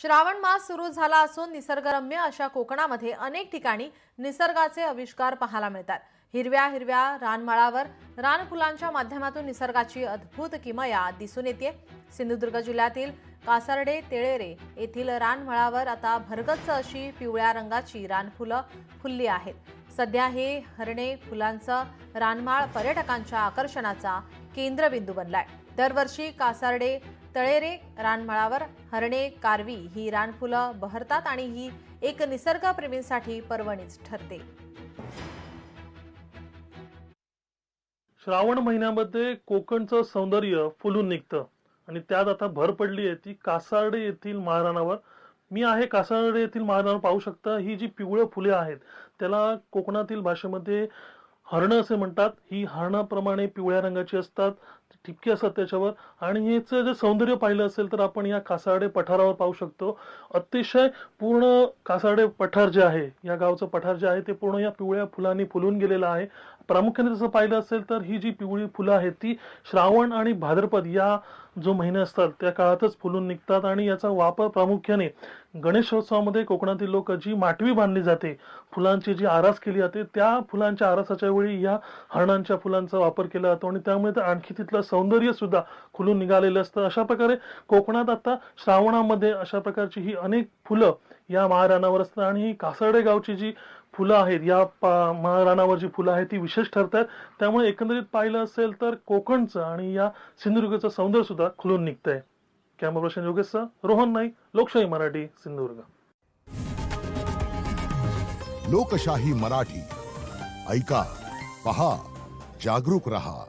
श्रावण मास सुरू झाला असून निसर्गरम्य अशा कोकणामध्ये अनेक ठिकाणी निसर्गाचे आविष्कार पाहायला मिळतात। हिरव्या हिरव्या रानमाळावर रानफुलांच्या माध्यमातून निसर्गाची अद्भुत किमया दिसून येते। सिंधुदुर्ग जिल्ह्यातील कासार्डे तेळेरे येथील रानमाळावर आता भरगच्च अशी पिवळ्या रंगाची रानफुलं फुलली आहेत। सध्या हे हरणे फुलांचं रानमाळ पर्यटकांच्या आकर्षणाचा केंद्रबिंदू बनलाय। दरवर्षी कासार्डे तळेरे रानमाळावर हरणे कारवी ही रानफुलं बहरतात आणि ही एक निसर्गप्रेमींसाठी पर्वणीच ठरते। श्रावण महिन्यामध्ये कोकणचं सौंदर्य फुलून निघतं आणि त्यात आता भर पडली आहे ती कासार्डे येथील माळरानावर। मी आहे कासार्डे येथील माळरानावर, पाहू शकता ही जी पिवळी फुले आहेत त्याला कोकणातील भाषेमध्ये हरण असे म्हणतात। ही हरणाप्रमाणे पिवळ्या रंगाची असतात, ठिपके असतात त्याच्यावर, आणि हेचं जे सौंदर्य पाहिलं असेल तर आपण या कासार्डे पठारावर पाहू शकतो। अतिशय पूर्ण कासार्डे पठार जे आहे, या गावचं पठार जे आहे ते पूर्ण या पिवळ्या फुलांनी फुलून गेलेलं आहे। प्रामुख्याने जसं पाहिलं असेल तर ही जी पिवळी फुलं आहेत ती श्रावण आणि भाद्रपद या जो महिने असतात त्या काळातच फुलून निघतात आणि याचा वापर प्रामुख्याने गणेशोत्सवामध्ये कोकणातील लोक जी माटवी बांधली जाते, फुलांची जी आरास केली जाते, त्या फुलांच्या आरासाच्या वेळी या हरणांच्या फुलांचा वापर केला जातो आणि त्यामुळे आणखी तिथलं सौंदर्य सुद्धा खुलून निघालेलं असतं। अशा प्रकारे कोकणात आता श्रावणामध्ये अशा प्रकारची ही अनेक फुलं या महारानावर असतात आणि ही कासार्डे गावची जी फुलं आहेत, या महारानावर जी फुलं आहेत ती विशेष ठरतात। त्यामुळे एकंदरीत पाहिलं असेल तर कोकणचं आणि या सिंधुदुर्गचं सौंदर्य सुद्धा खुलून निघतंय। कॅमेरा पर्सन योगेशसह रोहन नाईक, लोकशाही मराठी, सिंधुदुर्ग। लोकशाही मराठी ऐका, पहा, जागरूक रहा।